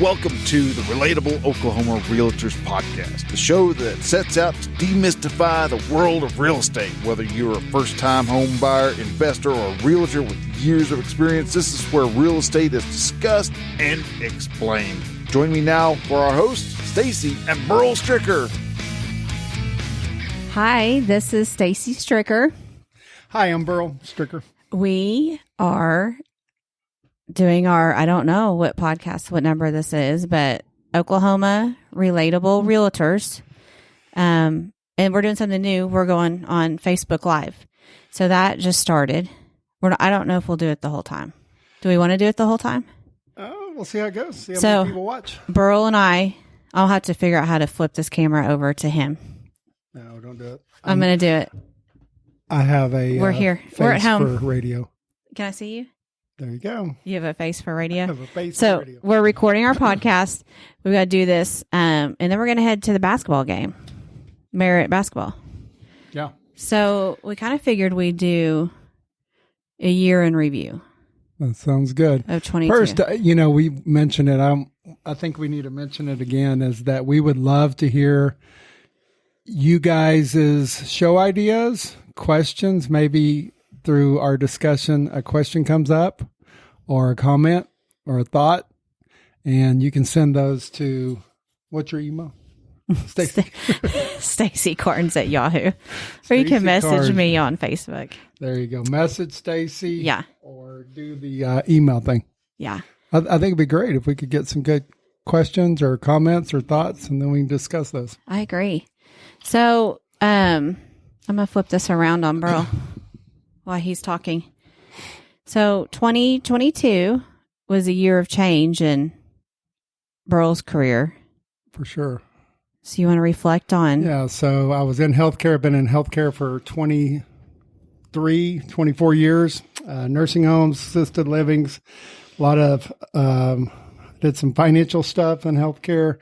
Welcome to the Relatable Oklahoma Realtors Podcast, the show that sets out to demystify the world of real estate. Whether you're a first-time home buyer, investor, or a realtor with years of experience, this is where real estate is discussed and explained. Join me now for our hosts, Stacey and Burl Stricker. Hi, this is Stacey Stricker. Hi, I'm Burl Stricker. We are doing our, I don't know what podcast, what number this is, but Oklahoma Relatable Realtors. And we're doing something new. We're going on Facebook Live. So that just started. I don't know if we'll do it the whole time. Do we want to do it the whole time? We'll see how it goes. See how many people watch. Burl and I'll have to figure out how to flip this camera over to him. No, don't do it. I'm going to do it. I have a We're here. face We're at home. for radio. Can I see you? There you go. You have a face for radio? I have a face so for radio. We're recording our podcast. We've got to do this. And then we're going to head to the basketball game. Merritt basketball. Yeah. So we kind of figured we'd do a year in review. That sounds good. Of 22. First, we mentioned it. I think we need to mention it again, is that we would love to hear you guys' show ideas, questions, maybe through our discussion, a question comes up or a comment or a thought, and you can send those to, what's your email? Stacey Carnes at Yahoo. Or you can message me on Facebook. There you go. Message Stacey. Yeah. Or do the email thing. Yeah. I think it'd be great if we could get some good questions or comments or thoughts, and then we can discuss those. I agree. So I'm going to flip this around on Burl while he's talking. So 2022 was a year of change in Burl's career. For sure. So you want to reflect on? Yeah, so I was in healthcare. I've been in healthcare for 24 years, nursing homes, assisted livings, a lot of, did some financial stuff in healthcare,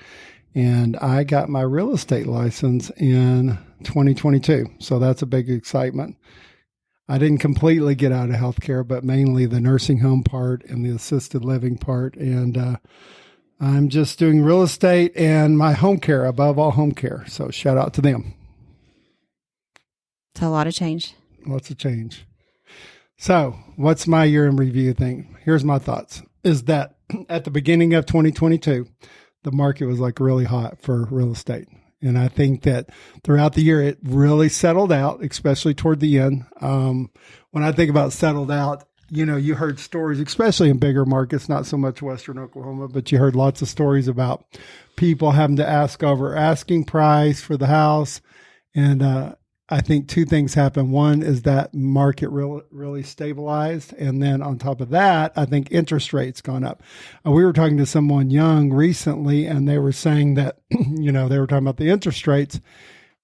and I got my real estate license in 2022. So that's a big excitement. I didn't completely get out of healthcare, but mainly the nursing home part and the assisted living part. And I'm just doing real estate and my home care, above all home care. So shout out to them. It's a lot of change. Lots of change. So what's my year in review thing? Here's my thoughts, is that at the beginning of 2022, the market was like really hot for real estate. And I think that throughout the year, it really settled out, especially toward the end. When I think about settled out, you heard stories, especially in bigger markets, not so much Western Oklahoma, but you heard lots of stories about people having to ask over asking price for the house. And I think two things happened. One is that market really stabilized. And then on top of that, I think interest rates gone up. We were talking to someone young recently, and they were saying that, they were talking about the interest rates.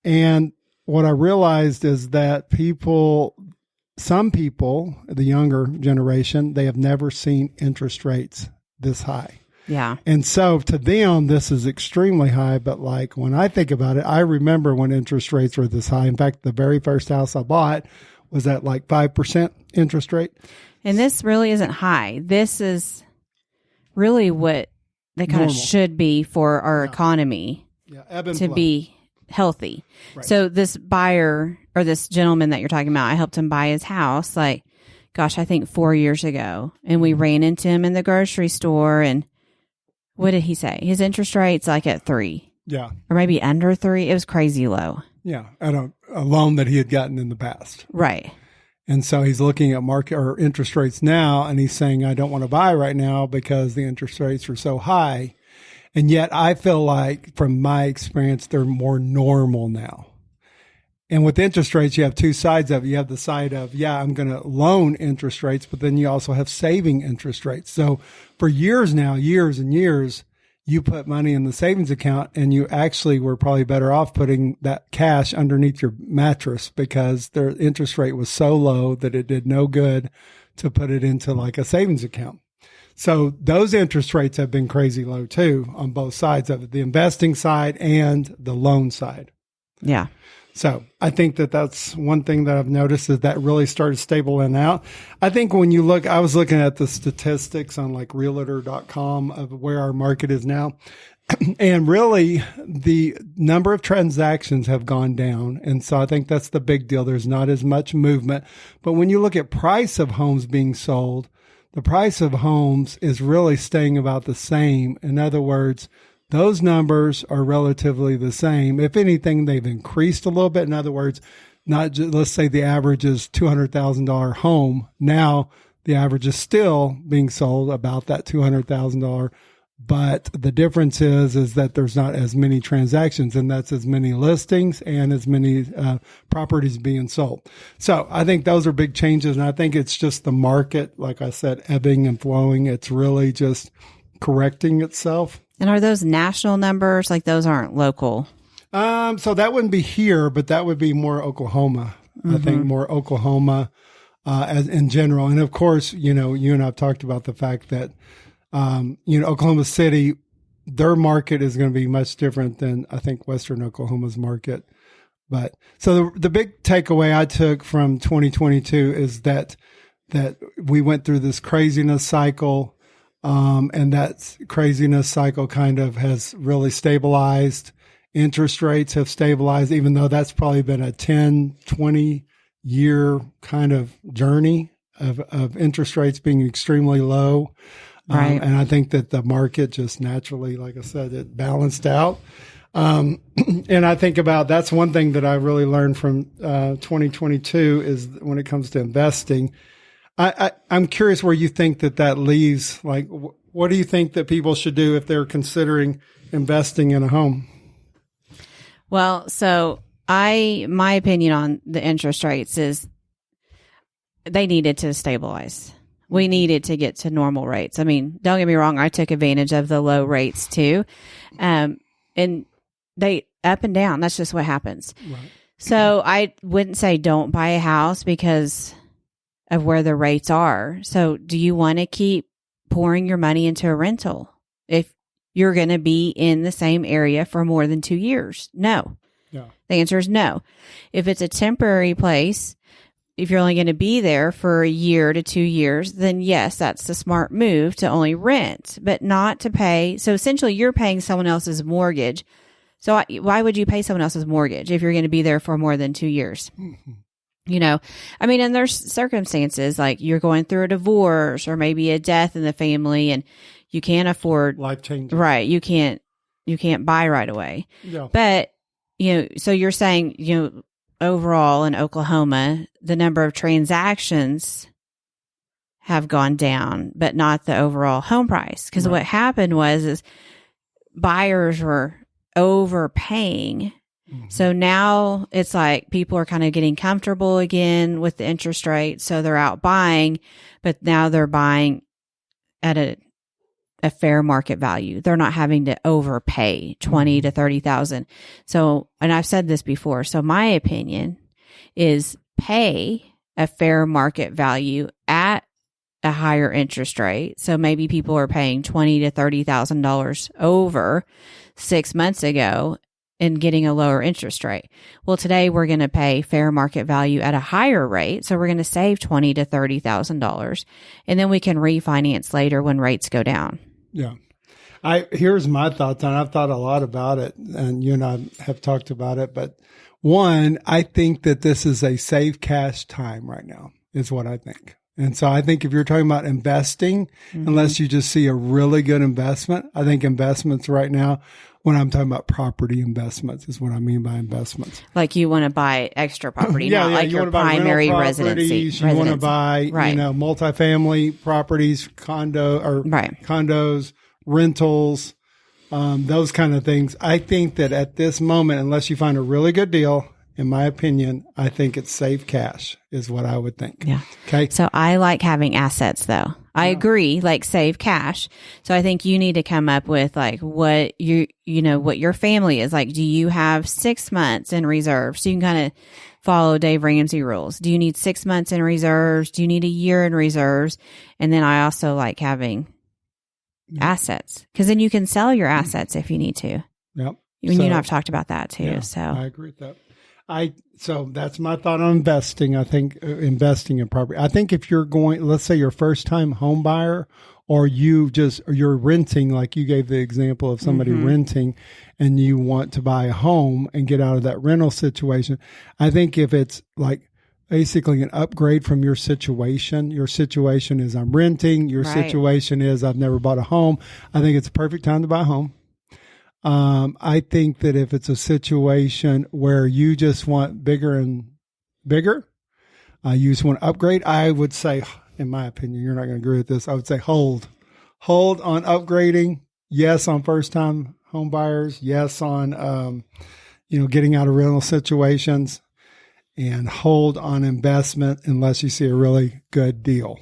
And what I realized is that some people, the younger generation, they have never seen interest rates this high. Yeah. And so to them, this is extremely high. But like when I think about it, I remember when interest rates were this high. In fact, the very first house I bought was at like 5% interest rate. And this really isn't high. This is really what they kind of should be for our economy to be healthy. Right. So this buyer or this gentleman that you're talking about, I helped him buy his house I think 4 years ago. And we ran into him in the grocery store, and what did he say? His interest rate's like at 3. Yeah. Or maybe under 3. It was crazy low. Yeah. At a loan that he had gotten in the past. Right. And so he's looking at market or interest rates now, and he's saying, I don't want to buy right now because the interest rates are so high. And yet I feel like from my experience, they're more normal now. And with interest rates, you have two sides of it. You have the side of, I'm going to loan interest rates, but then you also have saving interest rates. So for years now, years and years, you put money in the savings account, and you actually were probably better off putting that cash underneath your mattress because their interest rate was so low that it did no good to put it into like a savings account. So those interest rates have been crazy low too on both sides of it, the investing side and the loan side. Yeah. So I think that that's one thing that I've noticed is that really started stabilizing out. I think when you look, I was looking at the statistics on like realtor.com of where our market is now. And really the number of transactions have gone down. And so I think that's the big deal. There's not as much movement. But when you look at price of homes being sold, the price of homes is really staying about the same. In other words, those numbers are relatively the same. If anything, they've increased a little bit. In other words, not just, let's say the average is $200,000 home. Now the average is still being sold about that $200,000. But the difference is that there's not as many transactions, and that's as many listings and as many properties being sold. So I think those are big changes. And I think it's just the market, like I said, ebbing and flowing. It's really just correcting itself. And are those national numbers? Like those aren't local? So that wouldn't be here, but that would be more Oklahoma. I think more Oklahoma as in general. And of course, you and I've talked about the fact that, Oklahoma City, their market is going to be much different than I think Western Oklahoma's market. But so the big takeaway I took from 2022 is that we went through this craziness cycle. And that craziness cycle kind of has really stabilized. Interest rates have stabilized, even though that's probably been a 10, 20 year kind of journey of interest rates being extremely low. Right. And I think that the market just naturally, like I said, it balanced out. And I think about, that's one thing that I really learned from 2022 is when it comes to investing. I'm curious where you think that leaves. Like, what do you think that people should do if they're considering investing in a home? Well, so my opinion on the interest rates is they needed to stabilize. We needed to get to normal rates. I mean, don't get me wrong. I took advantage of the low rates too. And they up and down. That's just what happens. Right. So I wouldn't say don't buy a house because of where the rates are. So do you want to keep pouring your money into a rental if you're going to be in the same area for more than 2 years? No. Yeah. The answer is no. If it's a temporary place, if you're only going to be there for a year to 2 years, then yes, that's the smart move to only rent, but not to pay. So essentially you're paying someone else's mortgage. So why would you pay someone else's mortgage if you're going to be there for more than 2 years? Mm-hmm. And there's circumstances like you're going through a divorce or maybe a death in the family and you can't afford life changing. Right. You can't buy right away. Yeah. But, so you're saying, overall in Oklahoma, the number of transactions have gone down, but not the overall home price. Because what happened is buyers were overpaying. Mm-hmm. So now it's like people are kind of getting comfortable again with the interest rate. So they're out buying, but now they're buying at a fair market value. They're not having to overpay $20,000 to $30,000. So, and I've said this before. So my opinion is pay a fair market value at a higher interest rate. So maybe people are paying $20,000 to $30,000 over 6 months ago and getting a lower interest rate. Well, today we're going to pay fair market value at a higher rate. So we're going to save $20,000 to $30,000 and then we can refinance later when rates go down. Yeah. Here's my thoughts on it. I've thought a lot about it and you and I have talked about it, but one, I think that this is a save cash time right now is what I think. And so I think if you're talking about investing, unless you just see a really good investment, I think investments right now, when I'm talking about property investments is what I mean by investments. Like you want to buy extra property, not like your primary residency. You want to buy, multifamily properties, condos, rentals, those kind of things. I think that at this moment, unless you find a really good deal, in my opinion, I think it's save cash is what I would think. Yeah. Okay. So I like having assets though. I agree, like save cash. So I think you need to come up with like what what your family is like. Do you have 6 months in reserve? So you can kind of follow Dave Ramsey rules. Do you need 6 months in reserves? Do you need a year in reserves? And then I also like having assets because then you can sell your assets if you need to. Yep. You and I've talked about that too. Yeah, so I agree with that. So that's my thought on investing. I think investing in property. I think if you're going, let's say you're a first time home buyer, or you're renting, like you gave the example of somebody renting and you want to buy a home and get out of that rental situation. I think if it's like basically an upgrade from your situation is I'm renting, your situation is I've never bought a home, I think it's a perfect time to buy a home. I think that if it's a situation where you just want bigger and bigger, you just want to upgrade, I would say, in my opinion, you're not going to agree with this, I would say hold on upgrading. Yes, on first time home buyers. Yes, on, getting out of rental situations, and hold on investment unless you see a really good deal.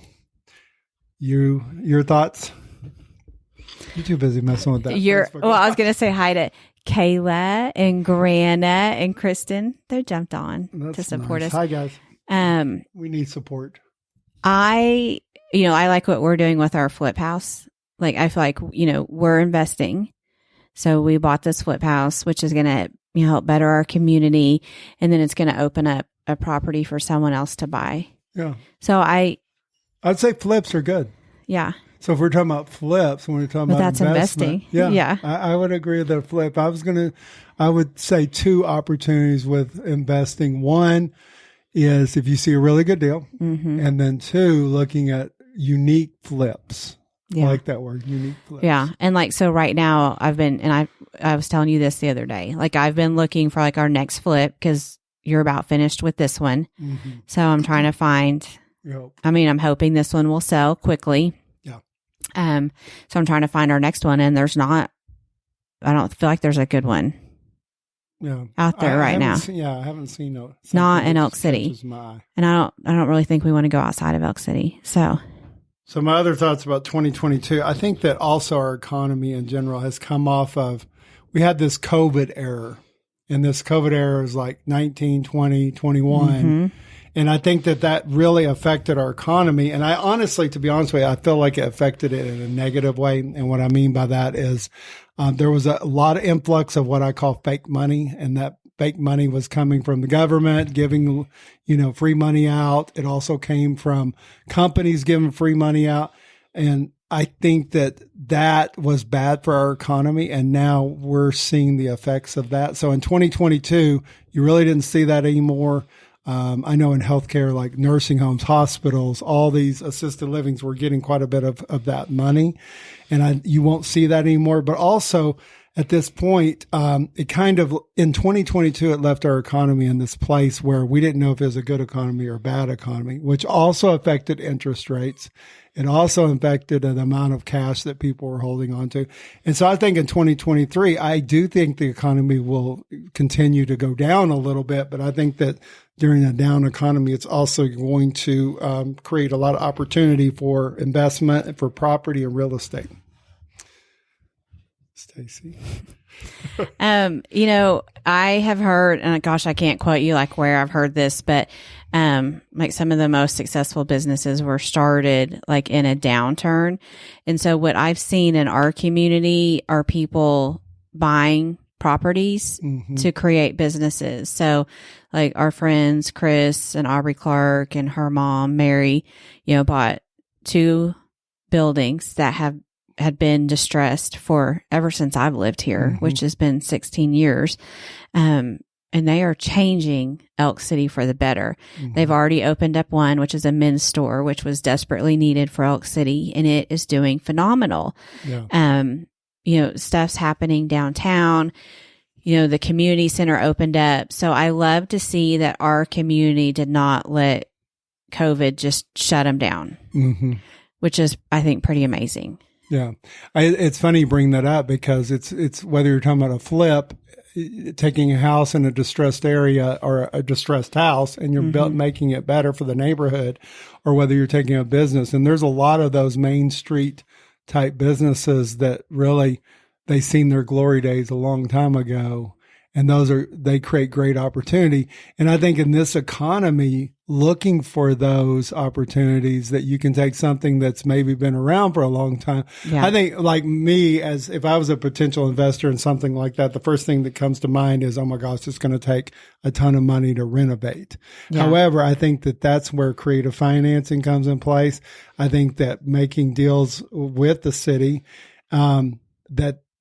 Your thoughts? You're too busy messing with that. I was going to say hi to Kayla and Grana and Kristen. They jumped on to support us. Hi, guys. We need support. I like what we're doing with our flip house. Like, I feel like, we're investing. So we bought this flip house, which is going to help better our community. And then it's going to open up a property for someone else to buy. Yeah. So I'd say flips are good. Yeah. So if we're talking about flips, when we're talking about that's investing. Yeah. I would agree with the flip. I would say two opportunities with investing. One is if you see a really good deal, and then two, looking at unique flips. Yeah. I like that word, unique flips. Yeah. And so right now I was telling you this the other day, I've been looking for our next flip because you're about finished with this one. So I'm trying to find, I'm hoping this one will sell quickly. So I'm trying to find our next one, and I don't feel like there's a good one out there right now. I haven't seen no. Not in Elk City. And I don't really think we want to go outside of Elk City. So my other thoughts about 2022, I think that also our economy in general has come off of, we had this COVID era, and this COVID era was 19, 20, 21. And I think that really affected our economy. And I honestly, to be honest with you, I feel like it affected it in a negative way. And what I mean by that is there was a lot of influx of what I call fake money. And that fake money was coming from the government giving, free money out. It also came from companies giving free money out. And I think that was bad for our economy. And now we're seeing the effects of that. So in 2022, you really didn't see that anymore. I know in healthcare, like nursing homes, hospitals, all these assisted livings, we're getting quite a bit of that money, and you won't see that anymore. But also at this point, it kind of, in 2022, it left our economy in this place where we didn't know if it was a good economy or a bad economy, which also affected interest rates. It also affected the amount of cash that people were holding on to. And so I think in 2023, I do think the economy will continue to go down a little bit, but I think that during a down economy, it's also going to create a lot of opportunity for investment, for property and real estate. Stacey? I have heard, and gosh, I can't quote you where I've heard this, but some of the most successful businesses were started in a downturn. And so what I've seen in our community are people buying properties to create businesses. So our friends, Chris and Aubrey Clark and her mom, Mary, bought 2 buildings that had been distressed for ever since I've lived here, which has been 16 years. And they are changing Elk City for the better. They've already opened up one, which is a men's store, which was desperately needed for Elk City, and it is doing phenomenal. Yeah. Stuff's happening downtown. The community center opened up. So I love to see that our community did not let COVID just shut them down, which is, I think, pretty amazing. Yeah. It's funny you bring that up because it's whether you're talking about a flip, taking a house in a distressed area or a distressed house and you're making it better for the neighborhood, or whether you're taking a business. And there's a lot of those Main Street type businesses that really, they seen their glory days a long time ago. And they create great opportunity. And I think in this economy, looking for those opportunities that you can take something that's maybe been around for a long time. Yeah. I think like me, as if I was a potential investor in something like that, the first thing that comes to mind is, oh my gosh, it's going to take a ton of money to renovate. Yeah. However, I think that that's where creative financing comes in place. I think that making deals with the city,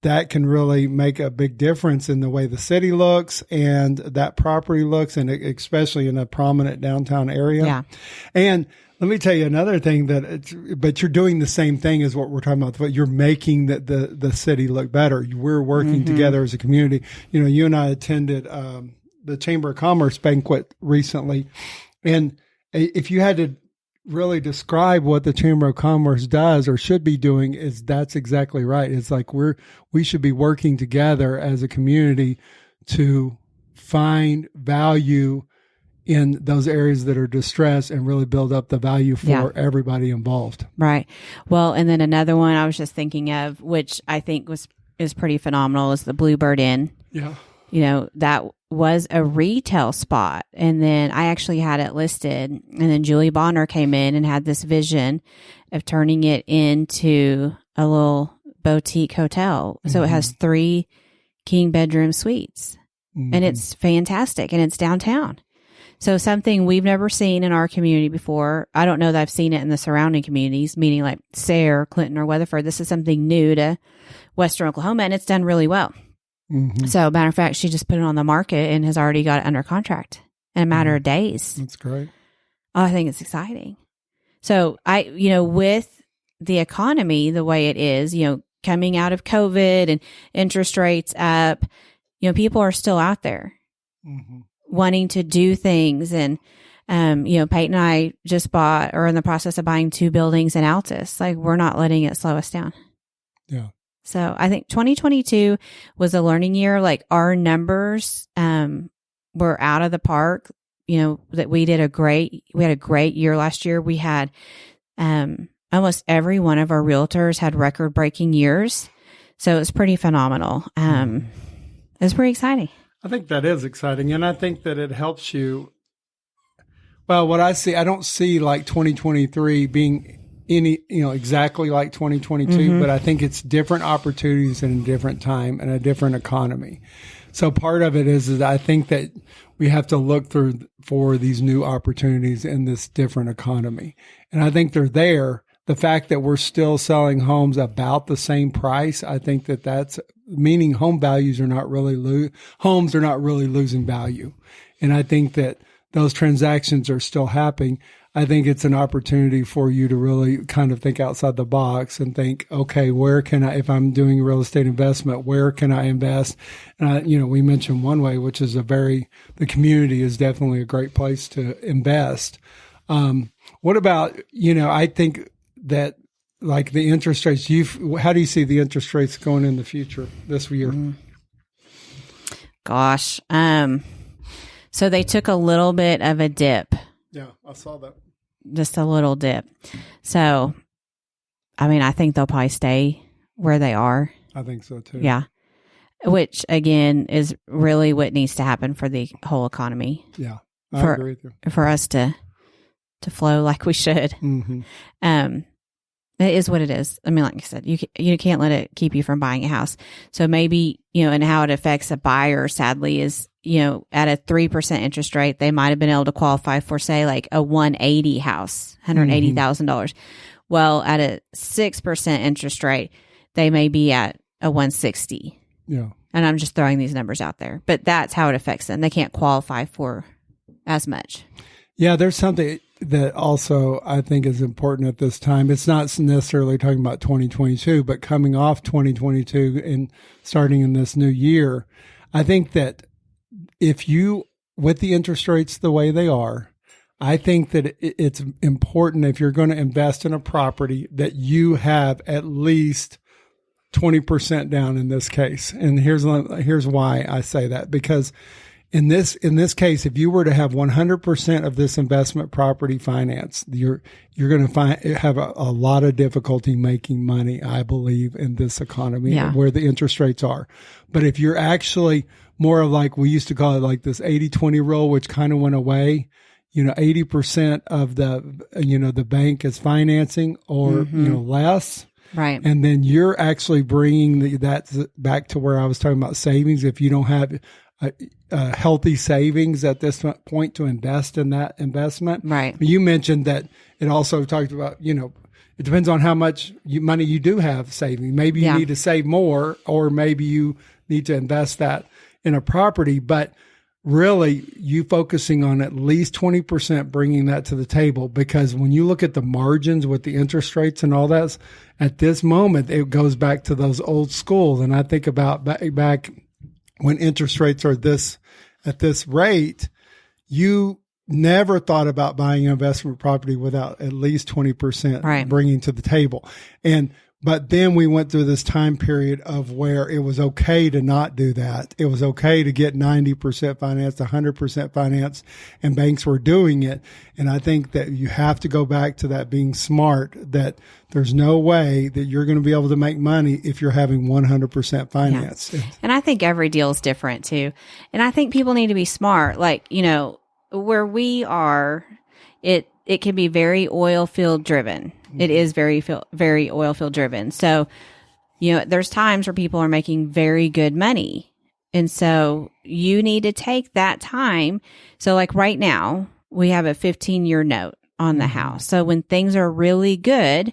that can really make a big difference in the way the city looks and that property looks, and especially in a prominent downtown area. Yeah. And let me tell you another thing but you're doing the same thing as what we're talking about, but you're making the city look better. We're working together as a community. You know, you and I attended the Chamber of Commerce banquet recently. And if you had to really describe what the Chamber of Commerce does or should be doing, that's exactly right. It's like we should be working together as a community to find value in those areas that are distressed and really build up the value for everybody involved. Right. Well, and then another one I was just thinking of, which I think is pretty phenomenal, is the Bluebird Inn. Yeah. You know, that was a retail spot. And then I actually had it listed. And then Julie Bonner came in and had this vision of turning it into a little boutique hotel. So it has 3 king bedroom suites. And it's fantastic. And it's downtown. So something we've never seen in our community before. I don't know that I've seen it in the surrounding communities, meaning like Sayre, Clinton, or Weatherford. This is something new to Western Oklahoma, and it's done really well. So, matter of fact, she just put it on the market and has already got it under contract in a matter of days. That's great. Oh, I think it's exciting. So, with the economy the way it is, coming out of COVID and interest rates up, people are still out there wanting to do things. And, Peyton and I just bought, or in the process of buying, 2 buildings in Altus. Like, we're not letting it slow us down. Yeah. So I think 2022 was a learning year. Like, our numbers were out of the park. That we had a great year last year. We had almost every one of our realtors had record breaking years. So it was pretty phenomenal. It was pretty exciting. I think that is exciting. And I think that it helps you. Well, what I see, I don't see like 2023 being exactly like 2022, but I think it's different opportunities in a different time and a different economy. So part of it is that I think that we have to look for these new opportunities in this different economy. And I think they're there. The fact that we're still selling homes about the same price, I think that's meaning homes are not really losing value. And I think that those transactions are still happening. I think it's an opportunity for you to really kind of think outside the box and think, okay, where can I, if I'm doing real estate investment, where can I invest? And we mentioned one way, which is the community is definitely a great place to invest. What about, I think that like the interest rates, how do you see the interest rates going in the future this year? Gosh. So they took a little bit of a dip. Yeah, I saw that. Just a little dip. So, I think they'll probably stay where they are. I think so too. Yeah. Which again is really what needs to happen for the whole economy. Yeah. I agree with you. For us to flow like we should. It is what it is. Like I said, you can't let it keep you from buying a house. So maybe, and how it affects a buyer, sadly, is, at a 3% interest rate, they might have been able to qualify for, say, like a 180 house, $180,000. Well, at a 6% interest rate, they may be at a 160. Yeah. And I'm just throwing these numbers out there, but that's how it affects them. They can't qualify for as much. Yeah, there's something that also I think is important at this time. It's not necessarily talking about 2022, but coming off 2022 and starting in this new year, I think that with the interest rates the way they are, I think that it's important if you're going to invest in a property that you have at least 20% down in this case. And here's why I say that, because in this case, if you were to have 100% of this investment property financed, you're going to have a lot of difficulty making money, I believe, in this economy where the interest rates are. But if you're actually more like, we used to call it like this 80-20 rule, which kind of went away, 80% of the bank is financing or, less. Right. And then you're actually bringing that back to where I was talking about savings. If you don't have healthy savings at this point to invest in that investment. Right. You mentioned that it also talked about, it depends on how much money you do have saving. Maybe you need to save more, or maybe you need to invest that in a property. But really, you focusing on at least 20%, bringing that to the table, because when you look at the margins with the interest rates and all that, at this moment, it goes back to those old schools. And I think about back when interest rates are at this rate, you never thought about buying an investment property without at least 20% bringing to the table. But then we went through this time period of where it was okay to not do that. It was okay to get 90% financed, 100% financed, and banks were doing it. And I think that you have to go back to that being smart, that there's no way that you're going to be able to make money if you're having 100% finance. Yeah. And I think every deal is different too. And I think people need to be smart. Like, where we are, it can be very oil field driven. It is very oil field driven. So, there's times where people are making very good money. And so you need to take that time. So like right now, we have a 15-year note on the house. So when things are really good,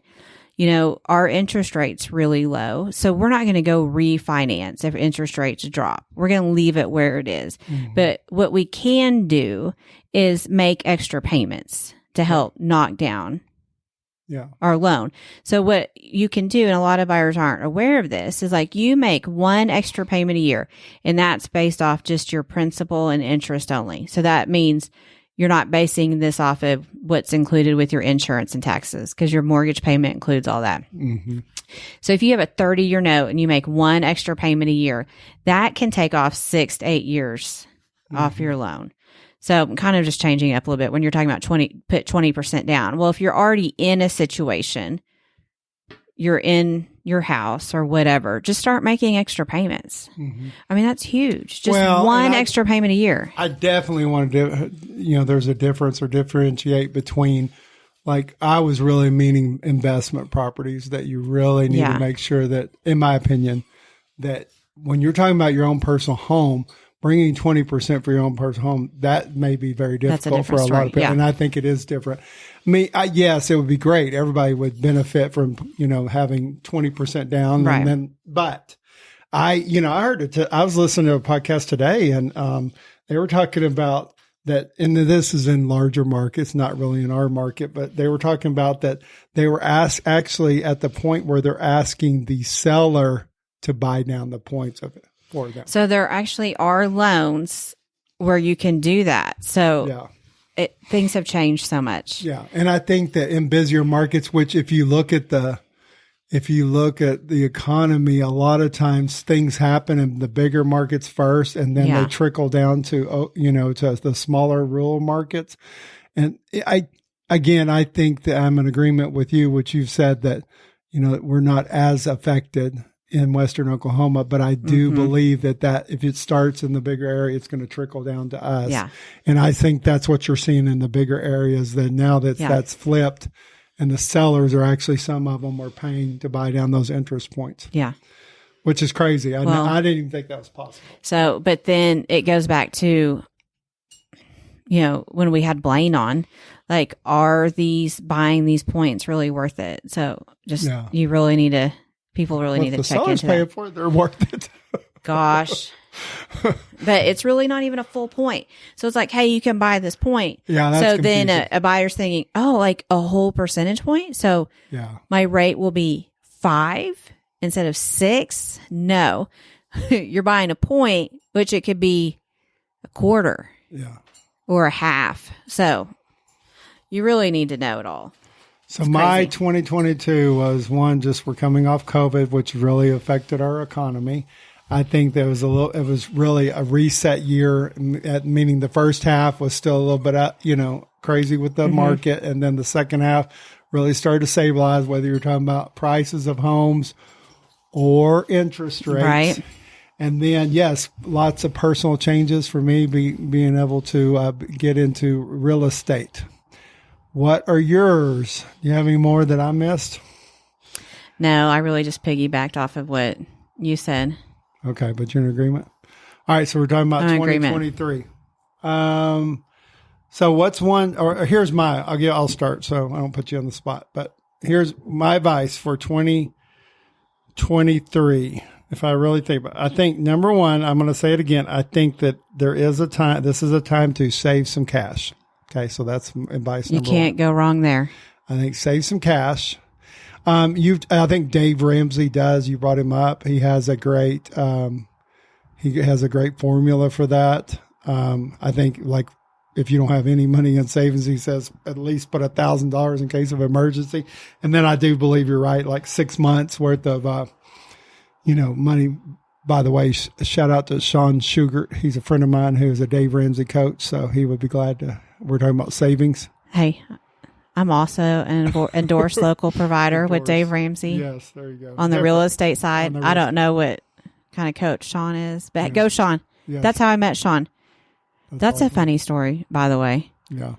our interest rate's really low. So we're not going to go refinance if interest rates drop. We're going to leave it where it is. Mm-hmm. But what we can do is make extra payments to help knock down our loan. So what you can do, and a lot of buyers aren't aware of this, is like you make one extra payment a year, and that's based off just your principal and interest only. So that means you're not basing this off of what's included with your insurance and taxes, because your mortgage payment includes all that. Mm-hmm. So if you have a 30-year note and you make one extra payment a year, that can take off 6 to 8 years off your loan. So I'm kind of just changing it up a little bit when you're talking about put 20% down. Well, if you're already in a situation, you're in your house or whatever, just start making extra payments. Mm-hmm. I mean, that's huge. Just one extra payment a year. I definitely want to there's a difference or differentiate between, like, I was really meaning investment properties that you really need to make sure that, in my opinion, that when you're talking about your own personal home, bringing 20% for your own personal home, that may be very difficult for a lot of people. Yeah. And I think it is different. I mean, yes, it would be great. Everybody would benefit from, having 20% down. Right. And then, but I heard it. I was listening to a podcast today, and they were talking about that, and this is in larger markets, not really in our market, but they were talking about that they were actually at the point where they're asking the seller to buy down the points of it. So there actually are loans where you can do that. So things have changed so much. Yeah. And I think that in busier markets, which if you look at the economy, a lot of times things happen in the bigger markets first, and then they trickle down to, to the smaller rural markets. And I think that I'm in agreement with you, which you've said that, we're not as affected in Western Oklahoma, but I do believe that if it starts in the bigger area, it's going to trickle down to us. Yeah. And I think that's what you're seeing in the bigger areas, that now that's flipped, and the sellers are actually, some of them are paying to buy down those interest points. Yeah. Which is crazy. I didn't even think that was possible. So, but then it goes back to, when we had Blaine on, like, are buying these points really worth it? So you really need to, people really need to check into that. Paying for it, they're worth it. Gosh. But it's really not even a full point. So it's like, hey, you can buy this point. Yeah. That's so confusing. then a buyer's thinking, like a whole percentage point. So my rate will be 5 instead of 6. No, you're buying a point, which it could be a quarter or a half. So you really need to know it all. So my 2022 was one, just we're coming off COVID, which really affected our economy. I think it was really a reset year, meaning the first half was still a little bit, crazy with the market. And then the second half really started to stabilize, whether you're talking about prices of homes or interest rates. Right. And then, yes, lots of personal changes for me, being able to get into real estate. What are yours? Do you have any more that I missed? No, I really just piggybacked off of what you said. Okay, but you're in agreement? All right, so we're talking about 2023. So what's one, or here's I'll start so I don't put you on the spot, but here's my advice for 2023. If I really think about it, I think number one, I'm going to say it again. I think that this is a time to save some cash. Okay, so that's advice number one. You can't go wrong there. I think save some cash. I think Dave Ramsey does. You brought him up. He has a great formula for that. I think like if you don't have any money in savings, he says at least put $1,000 in case of emergency. And then I do believe you're right, like 6 months worth of, money. By the way, shout out to Sean Sugar. He's a friend of mine who is a Dave Ramsey coach. So he would be glad to, we're talking about savings. Hey, I'm also an endorsed local provider with Dave Ramsey. Yes, there you go. On the real estate side. I don't know what kind of coach Sean is, but go Sean. Yes. That's how I met Sean. That's awesome. A funny story, by the way. Yeah.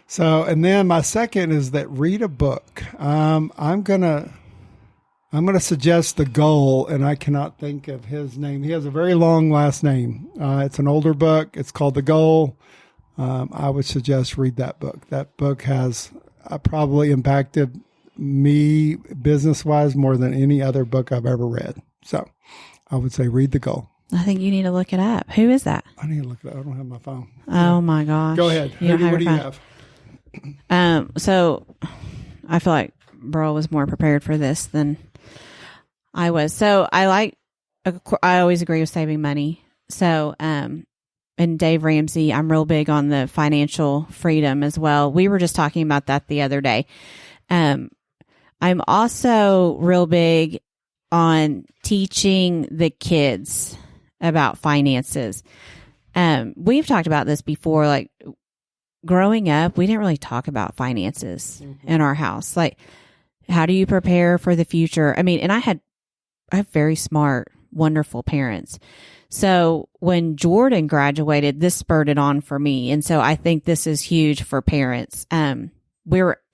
So, and then my second is that read a book. I'm gonna suggest The Goal, and I cannot think of his name. He has a very long last name. It's an older book. It's called The Goal. I would suggest read that book. That book has probably impacted me business-wise more than any other book I've ever read. So I would say read The Goal. I think you need to look it up. Who is that? I need to look it up. I don't have my phone. Oh, my gosh. Go ahead. What do you have? So I feel like Burl was more prepared for this than I was. So I always agree with saving money. So, and Dave Ramsey, I'm real big on the financial freedom as well. We were just talking about that the other day. I'm also real big on teaching the kids about finances. We've talked about this before, like growing up, we didn't really talk about finances in our house. Like, how do you prepare for the future? I mean, and I have very smart, wonderful parents. So when Jordan graduated, this spurred it on for me. And so I think this is huge for parents.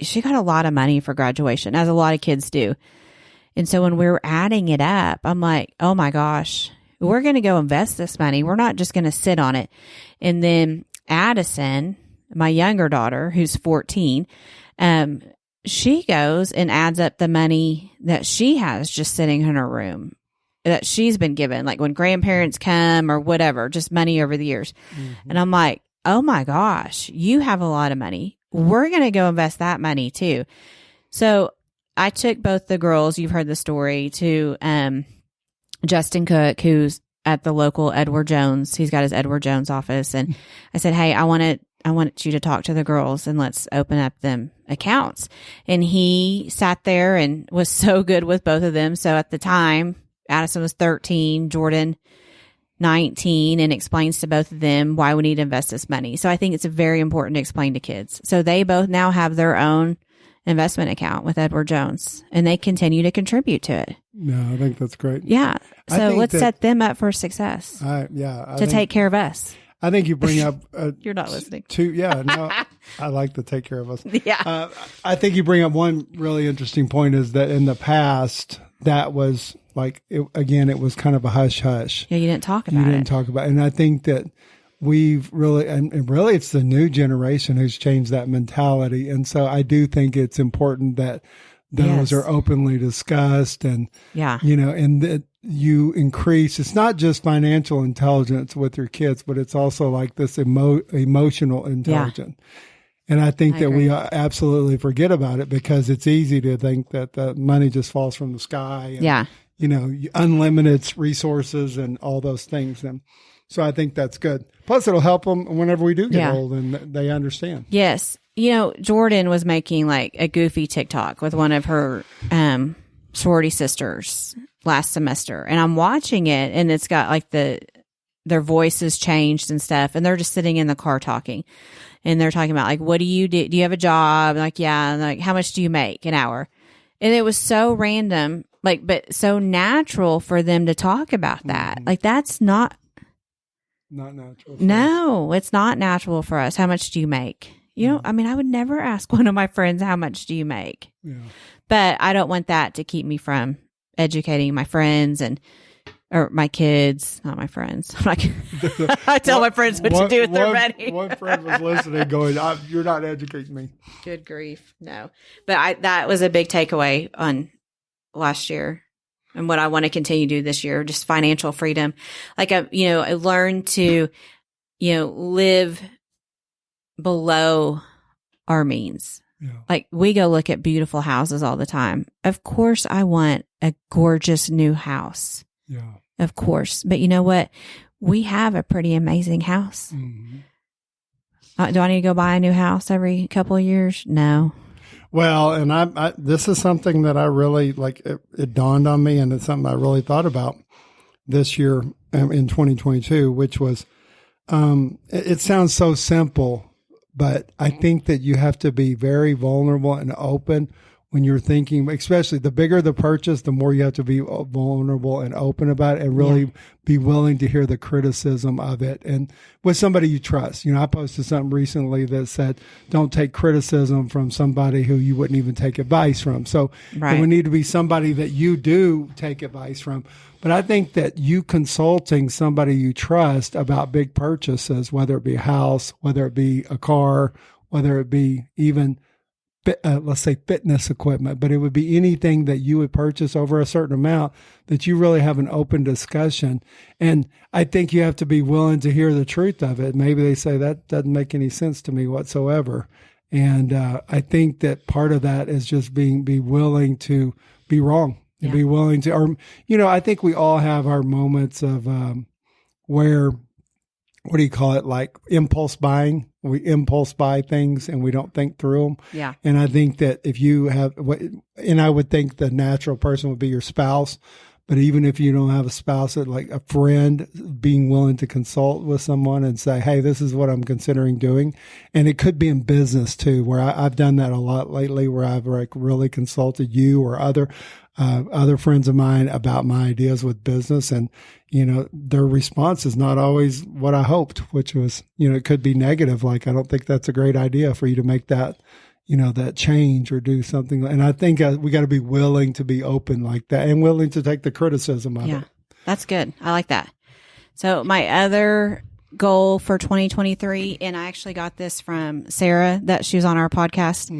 She got a lot of money for graduation, as a lot of kids do. And so when we were adding it up, I'm like, oh my gosh, we're going to go invest this money. We're not just going to sit on it. And then Addison, my younger daughter, who's 14, she goes and adds up the money that she has just sitting in her room that she's been given, like when grandparents come or whatever, just money over the years. And I'm like, oh my gosh, you have a lot of money. We're going to go invest that money too. So I took both the girls, you've heard the story, to Justin Cook, who's at the local Edward Jones. He's got his Edward Jones office. And I said, hey, I want you to talk to the girls and let's open up them accounts. And he sat there and was so good with both of them. So at the time, Addison was 13, Jordan 19, and explains to both of them why we need to invest this money. So I think it's very important to explain to kids. So they both now have their own investment account with Edward Jones, and they continue to contribute to it. Yeah, I think that's great. Yeah. So let's set them up for success. To take care of us. I think you bring up... You're not listening. I like to take care of us. Yeah. I think you bring up one really interesting point is that in the past, that was like, it was kind of a hush-hush. Yeah, you didn't talk about it. And I think that we've really, and really it's the new generation who's changed that mentality. And so I do think it's important that those are openly discussed and, and that you increase, it's not just financial intelligence with your kids, but it's also like this emotional intelligence. Yeah. And I think that we absolutely forget about it because it's easy to think that the money just falls from the sky. And, unlimited resources and all those things. And so I think that's good. Plus, it'll help them whenever we do get old and they understand. Yes. Jordan was making like a goofy TikTok with one of her sorority sisters. last semester, and I'm watching it, and it's got like their voices changed and stuff, and they're just sitting in the car talking, and they're talking about like, what do you do? Do you have a job? Like, yeah. And like, how much do you make an hour? And it was so random, like, but so natural for them to talk about that. Like, that's not natural. No, it's not natural for us. How much do you make? You know, I mean, I would never ask one of my friends, how much do you make? Yeah. But I don't want that to keep me from educating my friends or my kids, not my friends. Like, I tell my friends what to do with their money. One friend was listening going, you're not educating me. Good grief. No. But that was a big takeaway on last year and what I want to continue to do this year, just financial freedom. Like, I learned to, live below our means. Yeah. Like, we go look at beautiful houses all the time. Of course, I want a gorgeous new house. Yeah. Of course. But you know what? We have a pretty amazing house. Mm-hmm. Do I need to go buy a new house every couple of years? No. Well, and I this is something that I really like. It dawned on me, and it's something I really thought about this year in 2022, which was, it sounds so simple, but I think that you have to be very vulnerable and open when you're thinking, especially the bigger the purchase, the more you have to be vulnerable and open about it and really be willing to hear the criticism of it. And with somebody you trust, I posted something recently that said, don't take criticism from somebody who you wouldn't even take advice from. So it would need to be somebody that you do take advice from. But I think that you consulting somebody you trust about big purchases, whether it be a house, whether it be a car, whether it be even let's say fitness equipment, but it would be anything that you would purchase over a certain amount that you really have an open discussion. And I think you have to be willing to hear the truth of it. Maybe they say that doesn't make any sense to me whatsoever. And I think that part of that is just be willing to be wrong and be willing to, or, I think we all have our moments of where, what do you call it? Like impulse buying. We impulse buy things and we don't think through them. Yeah. And I think that if you have, and I would think the natural person would be your spouse, but even if you don't have a spouse, like a friend, being willing to consult with someone and say, hey, this is what I'm considering doing. And it could be in business too, where I've done that a lot lately, where I've like really consulted you or other friends of mine about my ideas with business. And, their response is not always what I hoped, which was, it could be negative. Like, I don't think that's a great idea for you to make that, that change or do something. And I think we got to be willing to be open like that and willing to take the criticism of it. That's good. I like that. So my other goal for 2023, and I actually got this from Sarah, that she was on our podcast,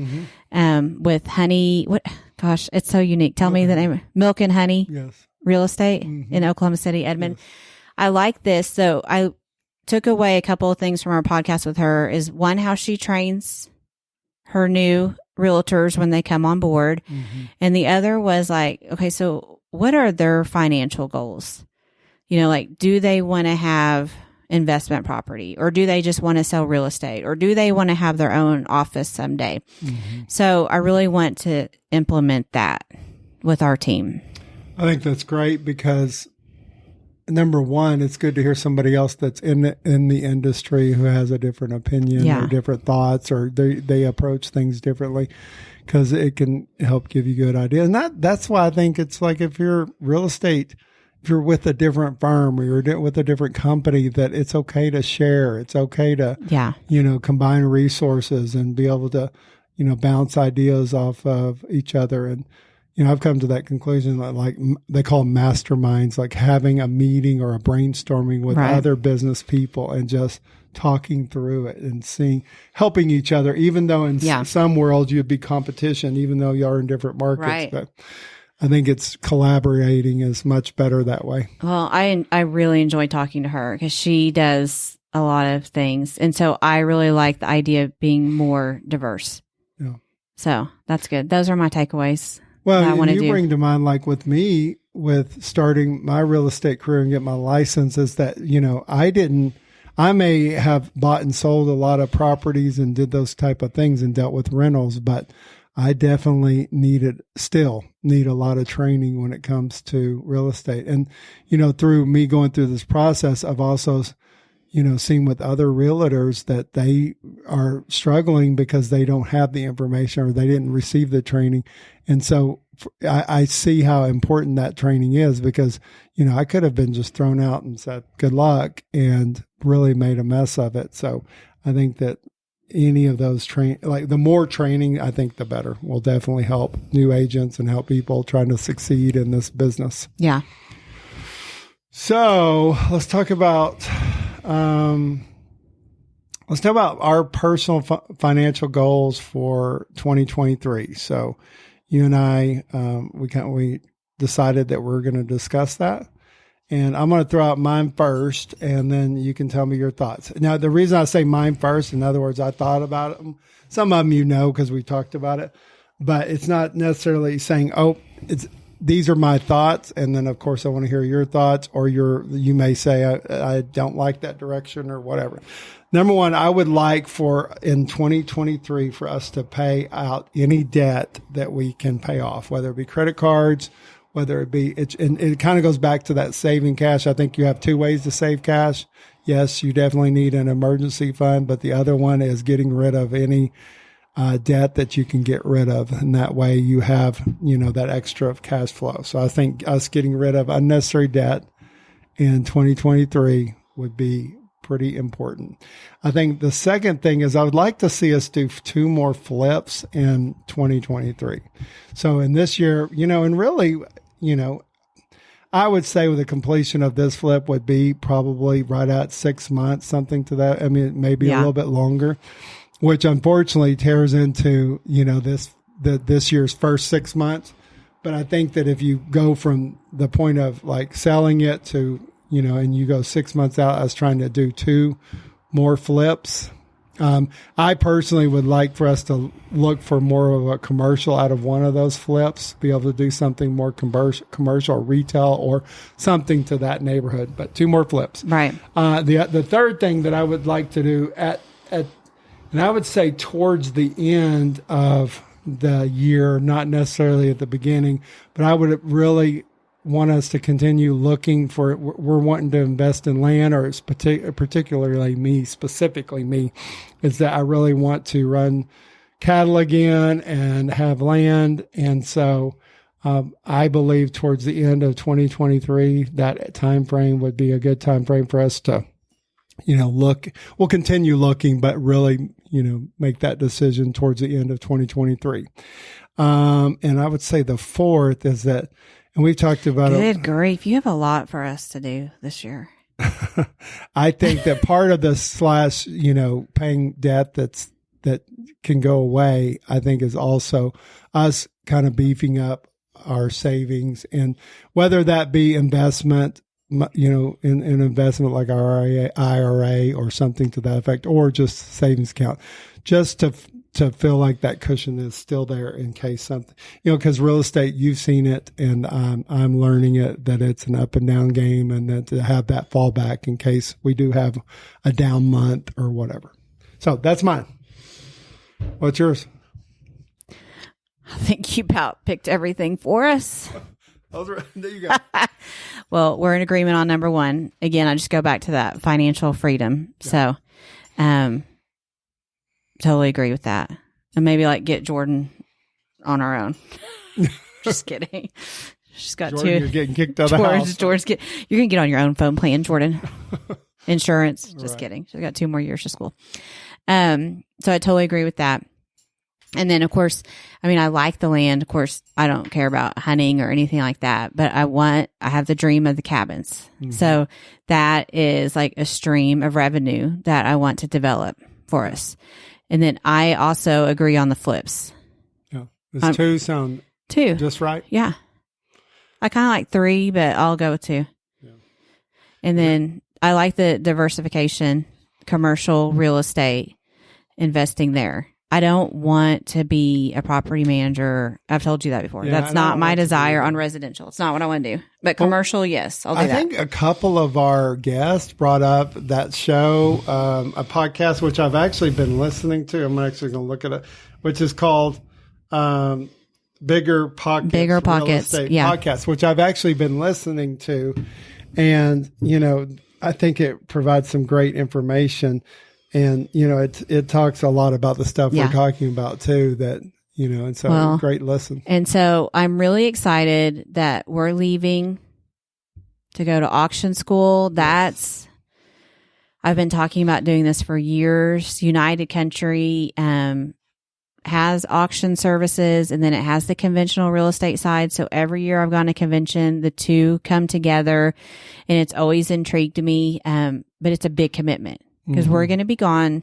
with Honey. Gosh, it's so unique. Tell me the name. Milk and Honey. Yes. Real estate in Oklahoma City, Edmond. Yes. I like this. So I took away a couple of things from our podcast with her is one, how she trains her new realtors when they come on board. And the other was like, okay, so what are their financial goals? Like, do they want to have investment property, or do they just want to sell real estate, or do they want to have their own office someday? So I really want to implement that with our team. I think that's great because, number one, it's good to hear somebody else that's in the industry who has a different opinion or different thoughts, or they approach things differently, because it can help give you good ideas. And that's why I think it's like, if you're real estate, if you're with a different firm or you're with a different company, that it's okay to share. It's okay to, combine resources and be able to, bounce ideas off of each other. And, I've come to that conclusion that, like, they call them masterminds, like having a meeting or a brainstorming with other business people and just talking through it and helping each other, even though in some worlds you'd be competition, even though you are in different markets. Right. But I think it's collaborating is much better that way. Well, I really enjoy talking to her because she does a lot of things. And so I really like the idea of being more diverse. Yeah. So that's good. Those are my takeaways. Well, you bring to mind, like with me, with starting my real estate career and get my license, is that, I may have bought and sold a lot of properties and did those type of things and dealt with rentals, but I definitely still need a lot of training when it comes to real estate. And, through me going through this process, I've also, seen with other realtors that they are struggling because they don't have the information or they didn't receive the training. And so I see how important that training is because, I could have been just thrown out and said, good luck, and really made a mess of it. So I think that any of those the more training, I think the better, will definitely help new agents and help people trying to succeed in this business. Yeah. So let's talk about our personal financial goals for 2023. So you and I, we decided that we're going to discuss that. And I'm going to throw out mine first, and then you can tell me your thoughts. Now, the reason I say mine first, in other words, I thought about it. Some of them because we talked about it. But it's not necessarily saying, these are my thoughts, and then, of course, I want to hear your thoughts, or you may say, I don't like that direction or whatever. Number one, I would like in 2023 for us to pay out any debt that we can pay off, whether it be credit cards, whether it be, and it kind of goes back to that saving cash. I think you have two ways to save cash. Yes, you definitely need an emergency fund, but the other one is getting rid of any debt that you can get rid of. And that way you have, that extra of cash flow. So I think us getting rid of unnecessary debt in 2023 would be pretty important. I think the second thing is I would like to see us do 2 more flips in 2023. So in this year, and really, I would say with the completion of this flip would be probably right at 6 months, something to that. I mean, maybe a little bit longer, which unfortunately tears into, this year's first 6 months. But I think that if you go from the point of like selling it to, and you go 6 months out, I was trying to do 2 more flips. I personally would like for us to look for more of a commercial out of one of those flips, be able to do something more commercial or retail or something to that neighborhood, but 2 more flips. Right. The third thing that I would like to do and I would say towards the end of the year, not necessarily at the beginning, but I would really want us to continue looking for, we're wanting to invest in land, or it's specifically me, is that I really want to run cattle again and have land. And so I believe towards the end of 2023, that time frame would be a good time frame for us to, look. We'll continue looking, but really, make that decision towards the end of 2023. And I would say the fourth is that, and we've talked about it. Good grief. You have a lot for us to do this year. I think that part of the paying debt that can go away, I think is also us kind of beefing up our savings, and whether that be investment, in investment like our IRA or something to that effect, or just savings account, just to feel like that cushion is still there in case something, because real estate, you've seen it, and I'm learning it, that it's an up and down game, and that to have that fallback in case we do have a down month or whatever. So that's mine. What's yours? I think you about picked everything for us. There you go. Well, we're in agreement on number 1. Again, I just go back to that financial freedom. Yeah. So, totally agree with that. And maybe get Jordan on our own. Just kidding. She's got Jordan, 2. You're getting kicked out of the house. You're going to get on your own phone plan, Jordan. Insurance. Just kidding. She's got 2 more years of school. So I totally agree with that. And then, of course, I like the land. Of course, I don't care about hunting or anything like that, but I have the dream of the cabins. Mm-hmm. So that is like a stream of revenue that I want to develop for us. And then I also agree on the flips. Yeah. Does 2 sound 2 just right? Yeah. I kind of like 3, but I'll go with 2. Yeah. And then I like the diversification, commercial real estate, investing there. I don't want to be a property manager. I've told you that before. Yeah, that's not my desire on residential. It's not what I want to do. But commercial, yes, I'll do that. I think a couple of our guests brought up that show, a podcast, which I've actually been listening to. I'm actually going to look at it, which is called Bigger Pockets podcast, which I've actually been listening to. And, I think it provides some great information. And, it talks a lot about the stuff we're talking about too, that, and so great listen. And so I'm really excited that we're leaving to go to auction school. I've been talking about doing this for years. United Country has auction services, and then it has the conventional real estate side. So every year I've gone to convention, the two come together, and it's always intrigued me. But it's a big commitment because we're going to be gone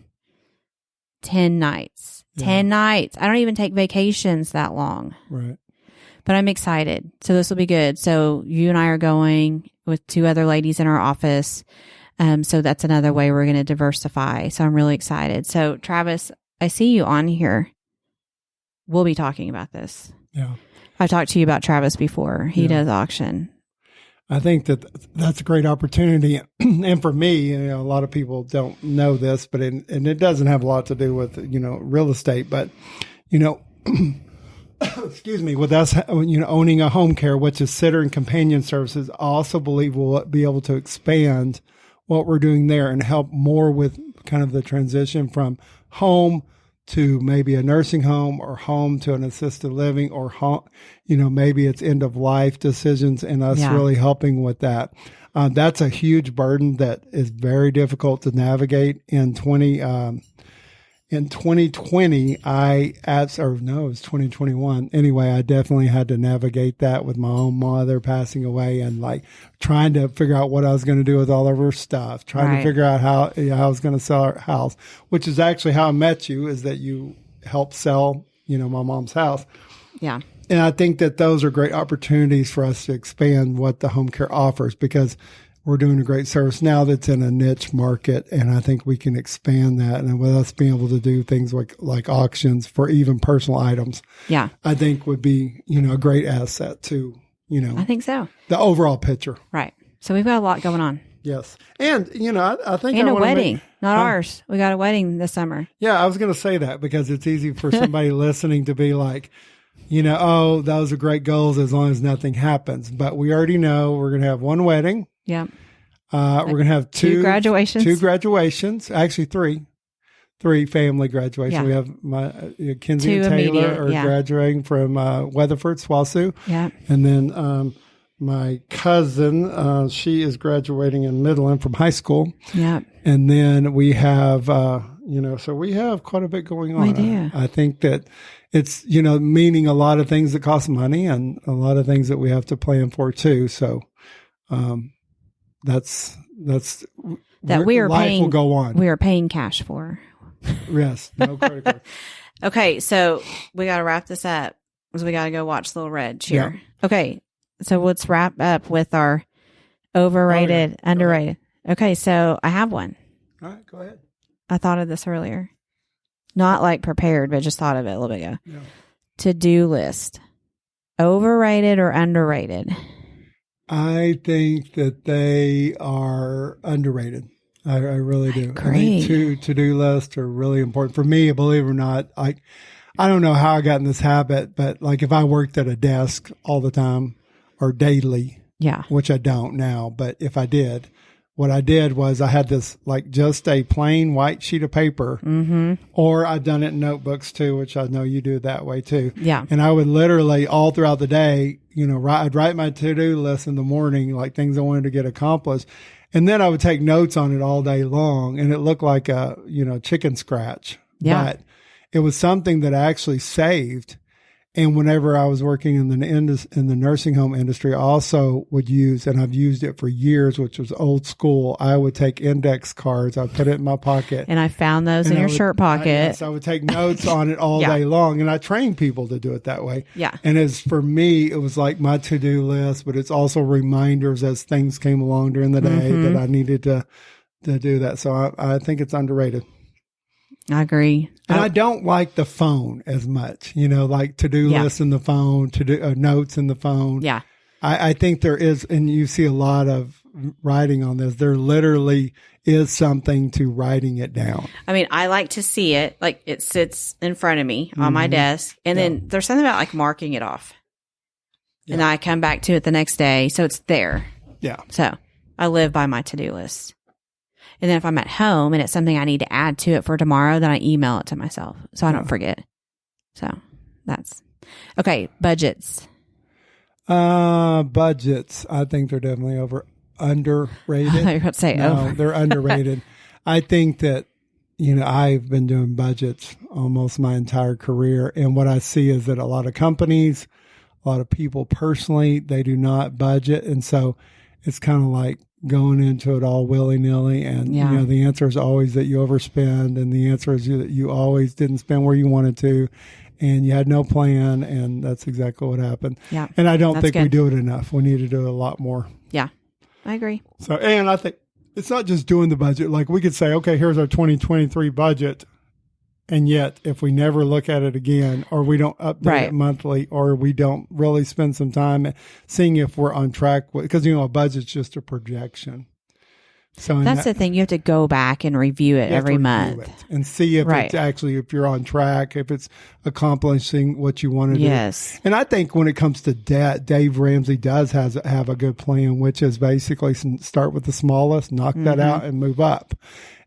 10 nights. 10 nights. I don't even take vacations that long. Right. But I'm excited. So this will be good. So you and I are going with two other ladies in our office. So that's another way we're going to diversify. So I'm really excited. So Travis, I see you on here. We'll be talking about this. Yeah. I talked to you about Travis before. He does auction. I think that's a great opportunity. And for me, a lot of people don't know this, but and it doesn't have a lot to do with, real estate, but, excuse me, with us, owning a home care, which is sitter and companion services, I also believe we'll be able to expand what we're doing there and help more with kind of the transition from home to maybe a nursing home or home to an assisted living or home, maybe it's end of life decisions and us really helping with that. That's a huge burden that is very difficult to navigate in 2020. It was 2021. Anyway, I definitely had to navigate that with my own mother passing away and like trying to figure out what I was going to do with all of her stuff, trying to figure out how I was going to sell our house, which is actually how I met you, is that you helped sell, my mom's house. Yeah. And I think that those are great opportunities for us to expand what the home care offers, because we're doing a great service now that's in a niche market, and I think we can expand that. And with us being able to do things like auctions for even personal items, I think would be, a great asset to, I think so. The overall picture. Right. So we've got a lot going on. Yes. And, I think a wedding, not ours. We got a wedding this summer. Yeah, I was going to say that because it's easy for somebody listening to be like, those are great goals as long as nothing happens. But we already know we're going to have one wedding. Yeah. We're going to have two graduations. Actually, three family graduations. Yeah. We have my Kinsey and Taylor are graduating from Weatherford, SWOSU. Yeah. And then my cousin, she is graduating in Midland from high school. Yeah. And then we have, so we have quite a bit going on. We do. I think that it's, meaning a lot of things that cost money and a lot of things that we have to plan for too. So, that's that we are life paying. Will go on. We are paying cash for. Yes, no credit card. Okay, so we got to wrap this up because we got to go watch Little Red Cheer. Yeah. Okay, so let's wrap up with our overrated, underrated. Okay, so I have one. All right, go ahead. I thought of this earlier, not like prepared, but just thought of it a little bit ago. Yeah. To-do list, overrated or underrated? I think that they are underrated. I really do. Great. I think to-do lists are really important. For me, believe it or not, I don't know how I got in this habit, but like if I worked at a desk all the time or daily, which I don't now, but if I did, what I did was I had this like just a plain white sheet of paper, or I've done it in notebooks too, which I know you do it that way too. Yeah. And I would literally all throughout the day, I'd write my to-do list in the morning, like things I wanted to get accomplished. And then I would take notes on it all day long, and it looked like a, chicken scratch. Yeah. But it was something that I actually saved. And whenever I was working in the nursing home industry, I also would use, and I've used it for years, which was old school. I would take index cards. I'd put it in my pocket. And I found those in your shirt pocket. I would take notes on it all day long. And I train people to do it that way. Yeah. And for me, it was like my to-do list, but it's also reminders as things came along during the day that I needed to do that. So I think it's underrated. I agree. And I don't like the phone as much, like to-do lists in the phone, notes in the phone. Yeah. I think there is, and you see a lot of writing on this. There literally is something to writing it down. I mean, I like to see it. Like it sits in front of me on my desk. And then there's something about like marking it off. Yeah. And I come back to it the next day. So it's there. Yeah. So I live by my to-do list. And then if I'm at home and it's something I need to add to it for tomorrow, then I email it to myself so I don't forget. So that's okay. Budgets. Budgets. I think they're definitely underrated. I thought you were about to say over. They're underrated. I think that, I've been doing budgets almost my entire career. And what I see is that a lot of companies, a lot of people personally, they do not budget. And so it's kind of like going into it all willy-nilly. And, the answer is always that you overspend. And the answer is that you always didn't spend where you wanted to. And you had no plan. And that's exactly what happened. Yeah. And I don't think we do it enough. We need to do it a lot more. Yeah, I agree. So, and I think it's not just doing the budget. Like we could say, okay, here's our 2023 budget. And yet, if we never look at it again, or we don't update it monthly, or we don't really spend some time seeing if we're on track, because, a budget's just a projection. So that's the thing. You have to go back and review it every month and see if it's actually, if you're on track, if it's accomplishing what you want to do. Yes. And I think when it comes to debt, Dave Ramsey does have a good plan, which is basically start with the smallest, knock that out, and move up.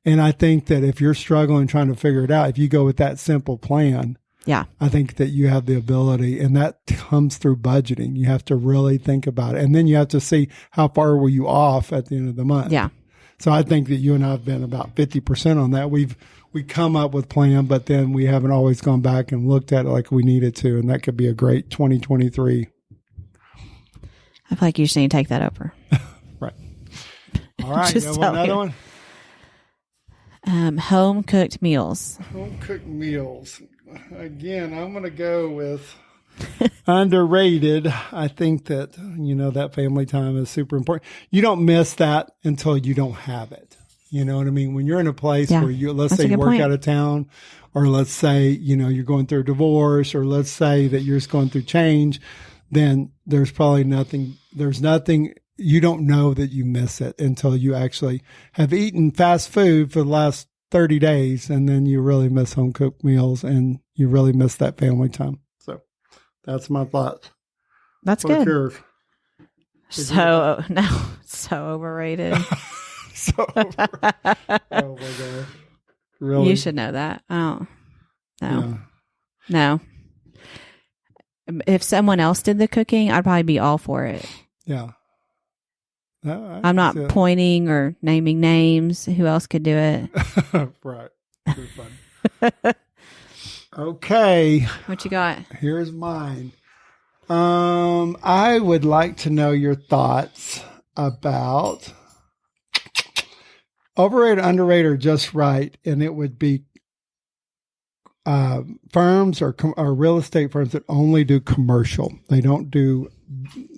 And I think that if you're struggling trying to figure it out, if you go with that simple plan, I think that you have the ability, and that comes through budgeting. You have to really think about it. And then you have to see how far were you off at the end of the month. Yeah. So I think that you and I have been about 50% on that. We come up with plan, but then we haven't always gone back and looked at it like we needed to. And that could be a great 2023. I feel like you just need to take that over. Right. All right. You have another one? Home cooked meals. Home cooked meals. Again, I'm going to go with underrated. I think that, that family time is super important. You don't miss that until you don't have it. You know what I mean? When you're in a place where let's say you work out of town, or let's say, you're going through a divorce, or let's say that you're just going through change, then there's probably nothing, you don't know that you miss it until you actually have eaten fast food for the last 30 days. And then you really miss home cooked meals, and you really miss that family time. So that's my thought. That's good. Yours? So overrated. So overrated. Oh my God. Really? You should know that. Oh, no. Yeah. No. If someone else did the cooking, I'd probably be all for it. Yeah. No, I'm not pointing or naming names. Who else could do it? Right. Pretty fun. Okay. What you got? Here's mine. I would like to know your thoughts about overrated, underrated, or just right. And it would be firms or real estate firms that only do commercial. They don't do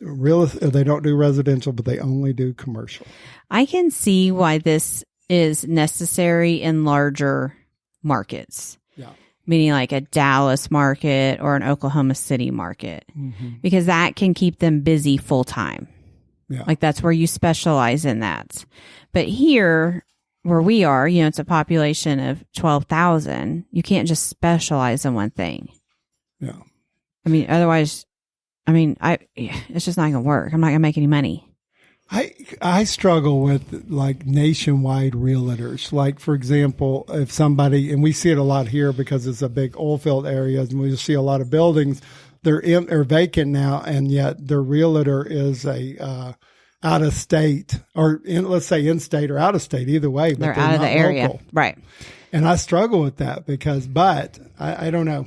residential, but they only do commercial. I can see why this is necessary in larger markets. Yeah. Meaning like a Dallas market or an Oklahoma City market, because that can keep them busy full time. Yeah. Like that's where you specialize in that. But here where we are, it's a population of 12,000. You can't just specialize in one thing. Yeah. I mean, otherwise, it's just not going to work. I'm not going to make any money. I struggle with like nationwide realtors. Like, for example, if somebody, and we see it a lot here because it's a big oil field area, and we see a lot of buildings, they're vacant now, and yet their realtor is a out of state, or let's say in state or out of state, either way. But they're out of the area, local. Right? And I struggle with that but I don't know.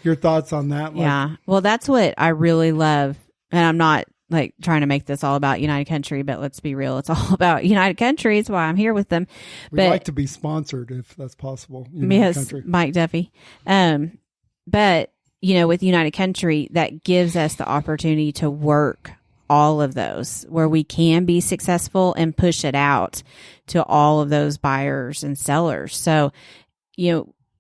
Your thoughts on that? Yeah. Well, that's what I really love. And I'm not like trying to make this all about United Country, but let's be real. It's all about United Country. It's why I'm here with them. We'd like to be sponsored if that's possible. Yes, Country. Mike Duffy. But, with United Country, that gives us the opportunity to work all of those where we can be successful and push it out to all of those buyers and sellers. So,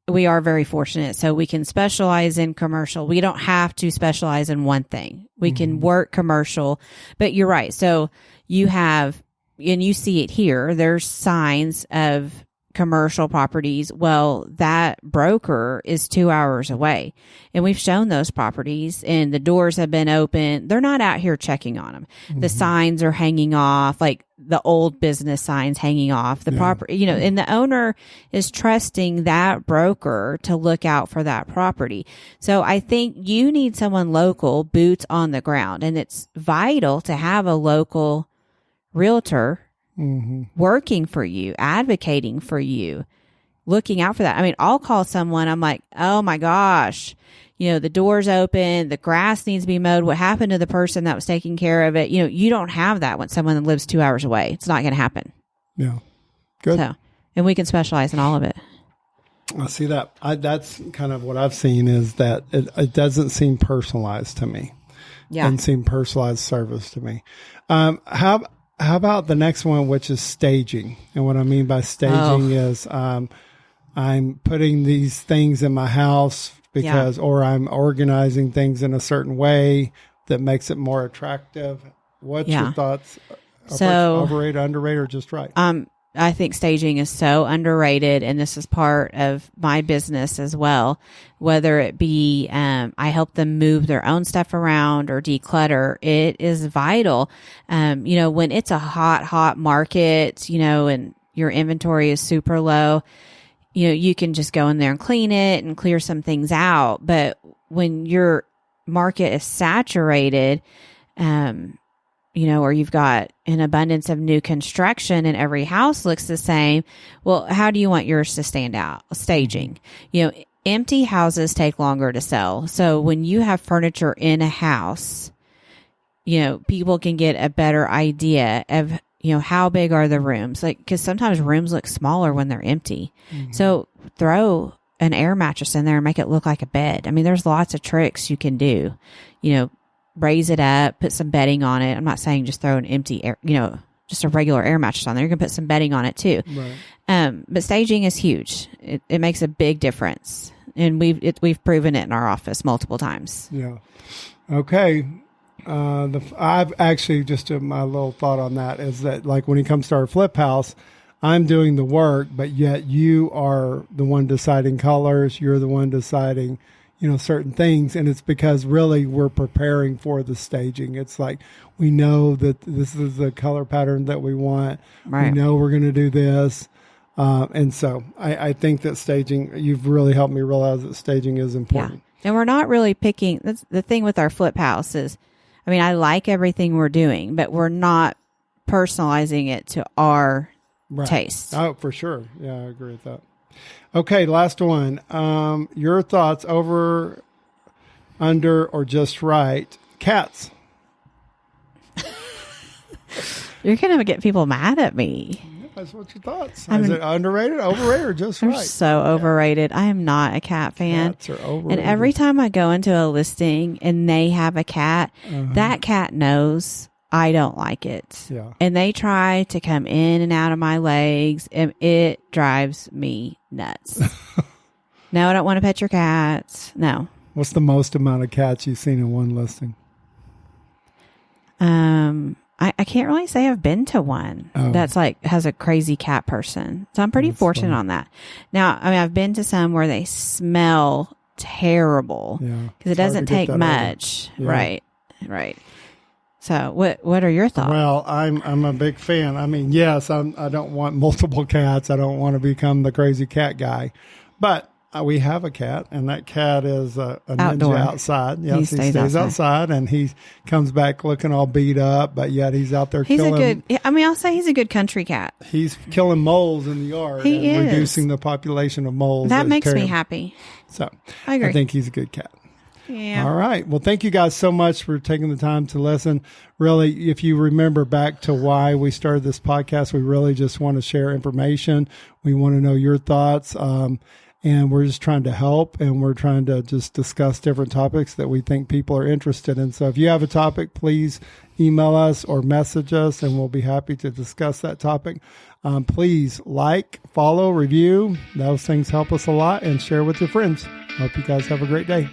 we are very fortunate. So we can specialize in commercial. We don't have to specialize in one thing. We can work commercial, but you're right. So, you have, and you see it here, there's signs of commercial properties. Well, that broker is 2 hours away, and we've shown those properties and the doors have been open. They're not out here checking on them. Mm-hmm. The signs are hanging off, like the old business signs hanging off the property, and the owner is trusting that broker to look out for that property. So I think you need someone local, boots on the ground, and it's vital to have a local realtor working for you, advocating for you, looking out for that. I mean, I'll call someone. I'm like, oh my gosh, the door's open, the grass needs to be mowed. What happened to the person that was taking care of it? You don't have that when someone lives 2 hours away. It's not going to happen. Yeah. Good. So, and we can specialize in all of it. I see that. That's kind of what I've seen is that it doesn't seem personalized to me. Yeah. It doesn't seem personalized service to me. How about the next one, which is staging? And what I mean by staging is I'm putting these things in my house because, or I'm organizing things in a certain way that makes it more attractive. What's your thoughts? So, overrated, underrated, or just right? I think staging is so underrated, and this is part of my business as well. Whether it be I help them move their own stuff around or declutter, it is vital. When it's a hot market, and your inventory is super low, you can just go in there and clean it and clear some things out. But when your market is saturated, or you've got an abundance of new construction and every house looks the same. Well, how do you want yours to stand out? Staging. Empty houses take longer to sell. So when you have furniture in a house, people can get a better idea of, how big are the rooms? Because sometimes rooms look smaller when they're empty. Mm-hmm. So throw an air mattress in there and make it look like a bed. I mean, there's lots of tricks you can do, raise it up, put some bedding on it. I'm not saying just throw an empty air, just a regular air mattress on there. You can put some bedding on it too. Right. But staging is huge. It makes a big difference. And we've proven it in our office multiple times. Yeah. Okay. I've actually just my little thought on that is that like when it comes to our flip house, I'm doing the work, but yet you are the one deciding colors. You're the one deciding, certain things. And it's because really we're preparing for the staging. It's like, we know that this is the color pattern that we want. Right. We know we're going to do this. And so I think that staging, you've really helped me realize that staging is important. Yeah. And we're not really picking, that's the thing with our flip house is, I like everything we're doing, but we're not personalizing it to our taste. Oh, for sure. Yeah, I agree with that. Okay, last one. Your thoughts over, under, or just right. Cats. You're going to get people mad at me. That's what your thoughts. Is it underrated, overrated, or just right? So overrated. I am not a cat fan. Cats are overrated. And every time I go into a listing and they have a cat, that cat knows I don't like it. Yeah. And they try to come in and out of my legs, and it drives me nuts. No, I don't want to pet your cats. No. What's the most amount of cats you've seen in one listing? I can't really say I've been to one that's has a crazy cat person. So I'm pretty fortunate on that. Now, I've been to some where they smell terrible because it doesn't take much. Yeah. Right. So what are your thoughts? Well, I'm a big fan. Yes, I don't want multiple cats. I don't want to become the crazy cat guy, but we have a cat, and that cat is a ninja outside. Yes, he stays outside, and he comes back looking all beat up, but yet he's out there killing. I'll say he's a good country cat. He's killing moles in the yard and reducing the population of moles. That makes me happy. So I agree. I think he's a good cat. Yeah. All right. Well, thank you guys so much for taking the time to listen. Really, if you remember back to why we started this podcast, we really just want to share information. We want to know your thoughts. And we're just trying to help, and we're trying to just discuss different topics that we think people are interested in. So if you have a topic, please email us or message us, and we'll be happy to discuss that topic. Please like, follow, review. Those things help us a lot, and share with your friends. Hope you guys have a great day.